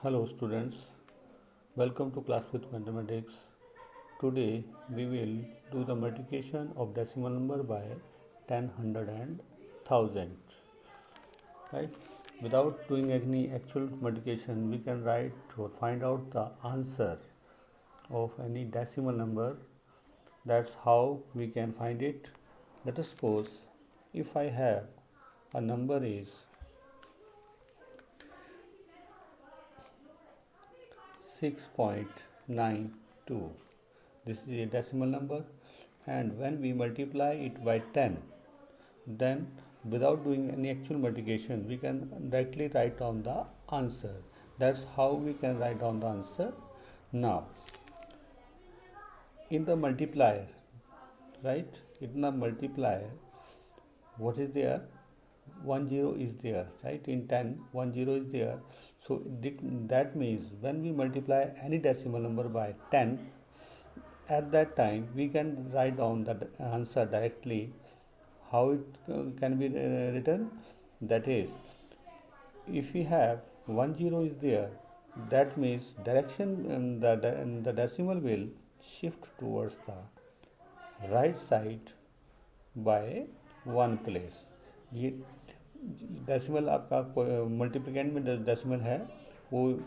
Hello students, welcome to class with mathematics. Today we will do the multiplication of decimal number by 10, 100 and 1000. Right? Without doing any actual multiplication, we can write or find out the answer of any decimal number. That's how we can find it. Let us suppose if I have a number is 6.92. This is a decimal number, and when we multiply it by 10, then without doing any actual multiplication we can directly write down the answer. That's how we can write down the answer. Now in the multiplier, right, in the multiplier, what is there? 10 is there, right? In 10 10 is there, so that means when we multiply any decimal number by 10, at that time we can write down the answer directly. How it can be written? That is, if we have 10 is there, that means direction, the decimal will shift towards the right side by one place. ये decimal आपका multiplicand में decimal है वो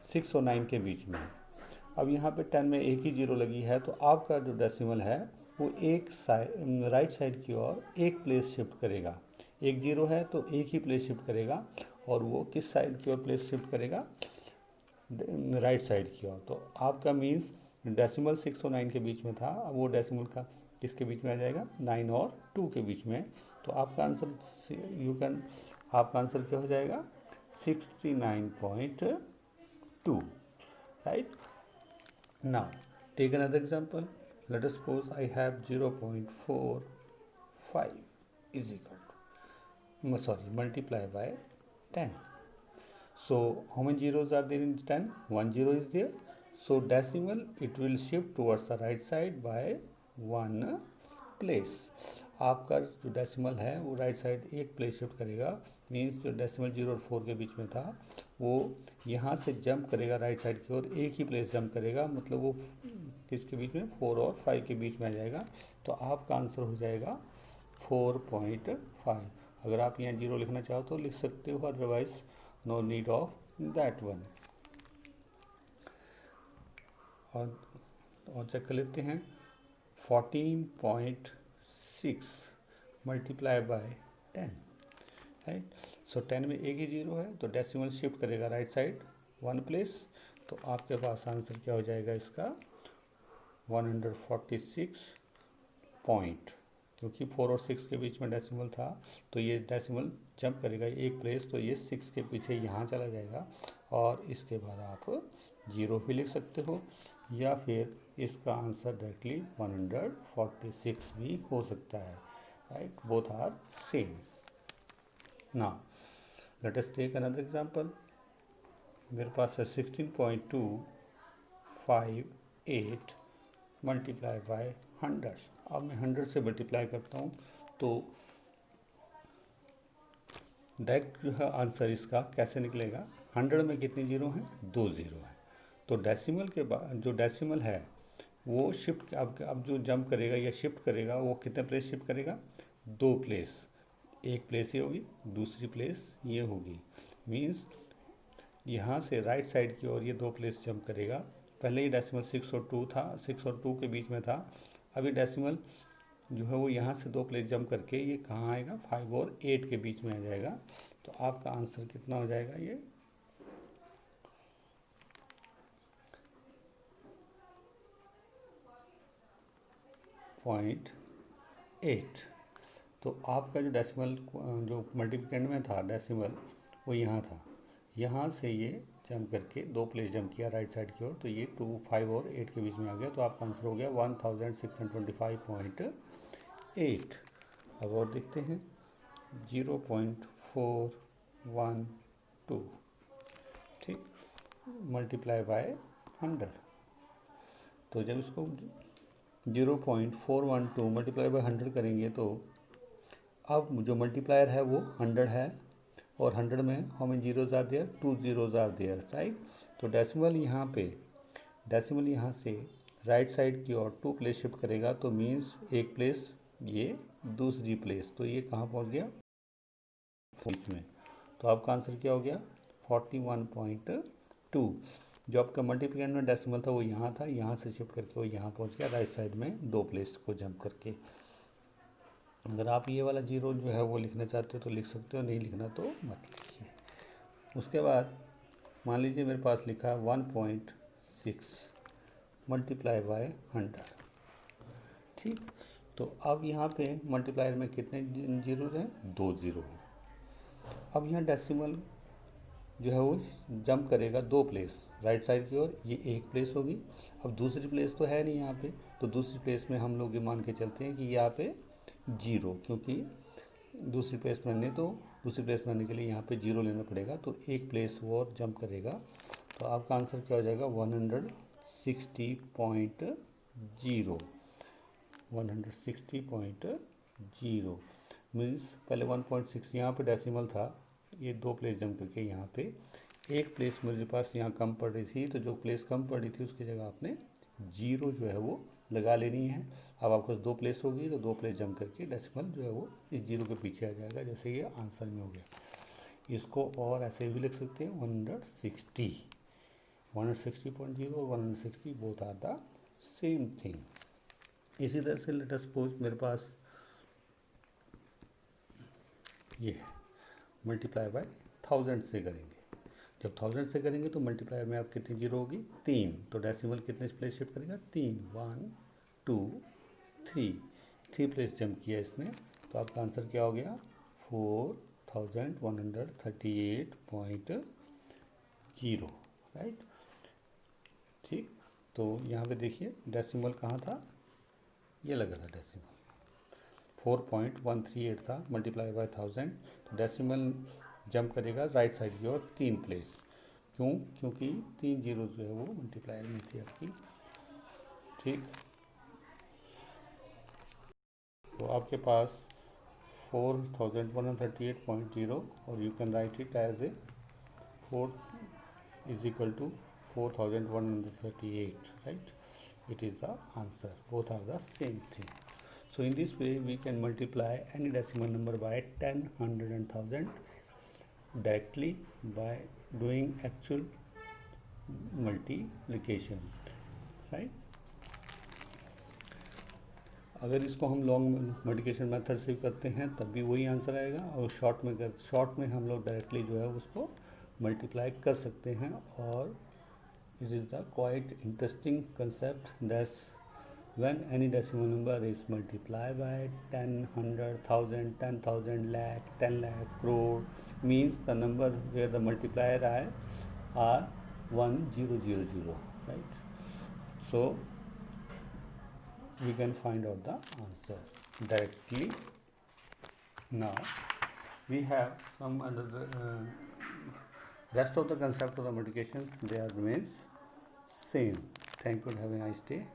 6 और 9 के बीच में है। अब यहाँ पे 10 में एक ही जीरो लगी है, तो आपका जो डेसिमल है वो एक राइट साइड की ओर एक प्लेस शिफ्ट करेगा। एक जीरो है तो एक ही प्लेस शिफ्ट करेगा, और वो किस साइड की ओर प्लेस शिफ्ट करेगा? राइट साइड की ओर। तो आपका मीन्स डेसिमल 6 और 9 के बीच में था, अब वो डेसिमल का किसके बीच में आ जाएगा? 9 और 2 के बीच में। तो आपका आंसर आपका आंसर क्या हो जाएगा? 69.2, right. Now take another example. Let us suppose I have 0.45 is equal to, multiply by 10. So how many zeros are there in 10? 10 is there. So decimal it will shift towards the right side by one place. आपका जो decimal है वो right side एक place shift करेगा। Means जो decimal 0 और 4 के बीच में था वो यहाँ से जंप करेगा राइट साइड की ओर, एक ही प्लेस जंप करेगा, मतलब वो किसके बीच में? 4 और 5 के बीच में आ जाएगा। तो आपका आंसर हो जाएगा 4.5। अगर आप यहाँ 0 लिखना चाहो तो लिख सकते हो, otherwise no need of that one. और चेक कर लेते हैं। 14.6 मल्टीप्लाई बाय 10, राइट। सो 10 में एक ही जीरो है, तो डेसिमल शिफ्ट करेगा राइट साइड वन प्लेस। तो आपके पास आंसर क्या हो जाएगा इसका? 146 पॉइंट, क्योंकि 4 और 6 के बीच में डेसिमल था, तो ये डेसिमल जंप करेगा एक प्लेस, तो ये 6 के पीछे यहाँ चला जाएगा, और इसके बाद आप 0 भी लिख सकते हो, या फिर इसका आंसर डायरेक्टली 146 भी हो सकता है, right. Both are same. Now let us take another example. मेरे पास है 16.258 मल्टीप्लाई बाय 100। अब मैं 100 से मल्टीप्लाई करता हूँ, तो डायरेक्ट जो है आंसर इसका कैसे निकलेगा? 100 में कितने जीरो हैं? 2 जीरो हैं। तो डेसिमल के बाद जो डेसिमल है वो शिफ्ट, अब जो जंप करेगा या शिफ्ट करेगा वो कितने प्लेस शिफ्ट करेगा? 2 प्लेस। एक प्लेस ये होगी, दूसरी प्लेस ये होगी। मीन्स यहाँ से राइट साइड की ओर ये 2 प्लेस जंप करेगा। पहले ही डेसिमल 6 और 2 था, 6 और 2 के बीच में था। अभी डेसिमल जो है वो यहाँ से 2 प्लेस जंप करके ये कहाँ आएगा? 5 और 8 के बीच में आ जाएगा। तो आपका आंसर कितना हो जाएगा? ये 0.8। तो आपका जो डेसिमल जो मल्टीप्लिकेंट में था डेसिमल, वो यहाँ था, यहाँ से ये जंप करके 2 प्लेस जंप किया राइट साइड की ओर, तो ये 2, 5 और 8 के बीच में आ गया। तो आपका आंसर हो गया 1625.8। अब और देखते हैं 0.412, ठीक, मल्टीप्लाई बाय 100। तो जब इसको 0.412 मल्टीप्लाई बाय 100 करेंगे, तो अब जो मल्टीप्लायर है वो 100 है, और 100 में how many zeros are there? 2 zeros are there, right. तो डेसिमल यहाँ से राइट साइड की ओर 2 प्लेस शिफ्ट करेगा, तो मीन्स एक प्लेस ये, दूसरी प्लेस, तो ये कहाँ पहुँच गया, बीच में। तो आपका आंसर क्या हो गया, 41.2। जो आपका मल्टीप्लिकेंड में डेसिमल था वो यहाँ था, यहाँ से शिफ्ट करके वो यहाँ पहुँच गया, राइट साइड में 2 प्लेस को जंप करके। अगर आप ये वाला जीरो जो है वो लिखना चाहते हो तो लिख सकते हो, नहीं लिखना तो मत लिखिए। उसके बाद मान लीजिए मेरे पास लिखा है 1.6 मल्टीप्लाई बाय 100, ठीक। तो अब यहाँ पे मल्टीप्लायर में कितने जीरो हैं, 2 जीरो हैं। अब यहाँ डेसिमल जो है वो जंप करेगा 2 प्लेस राइट साइड की ओर, ये एक प्लेस होगी। अब दूसरी प्लेस तो है नहीं यहाँ पे, तो दूसरी प्लेस में हम लोग ये मान के चलते हैं कि यहाँ पे जीरो, क्योंकि दूसरी प्लेस में आने के लिए यहाँ पे जीरो लेना पड़ेगा, तो एक प्लेस वो और जंप करेगा। तो आपका आंसर क्या हो जाएगा, 160.0 मीन्स पहले 1.6 यहाँ पे डेसिमल था, ये 2 प्लेस जंप करके यहाँ पे एक प्लेस मेरे पास यहाँ कम पड़ रही थी, तो जो प्लेस कम पड़ रही थी उसकी जगह आपने जीरो जो है वो लगा लेनी है। अब आपके पास 2 प्लेस होगी, तो 2 प्लेस जंप करके डेसिमल जो है वो इस जीरो के पीछे आ जाएगा, जैसे ये आंसर में हो गया। इसको और ऐसे भी लिख सकते हैं 160 160.0 और 160 both are the same thing. इसी तरह से लेट अस सपोज मेरे पास ये मल्टीप्लाई बाय 1000 से करेंगे। जब 1000 से करेंगे तो मल्टीप्लायर में आप कितनी जीरो होगी, 3। तो डेसिमल कितने प्लेस शिफ्ट करेगा, 3, 1 2 3 प्लेस जंप किया इसने। तो आपका आंसर क्या हो गया, 4138.0, राइट, ठीक। तो यहाँ पे देखिए डेसिमल कहाँ था, ये लगा था डेसिमल, 4.138 था मल्टीप्लाई बाय 1000। तो डेसिमल जंप करेगा राइट साइड की ओर 3 प्लेस, क्योंकि 3 जीरो जो है वो मल्टीप्लायर में थी आपकी, ठीक। तो आपके पास 4138.0 और you can write it as a 4 is equal to 4138, right? It is the answer. Both are the same thing. So in this way we can multiply any decimal number by 10, 100 and 1000 directly by doing actual multiplication, right? अगर इसको हम long multiplication method से करते हैं तब भी वही answer आएगा, और शॉर्ट में हम लोग डायरेक्टली जो है उसको मल्टीप्लाई कर सकते हैं। और it is the quite interesting concept that's when any decimal number is multiply by 10, 100, 1000, 10,000, lakh, 10 lakh, crore, means the number where the multiplier are 1000, right? So we can find out the answer directly. Now we have some another rest of the concept of the multiplications, they are remains same. Thank you and have a nice day.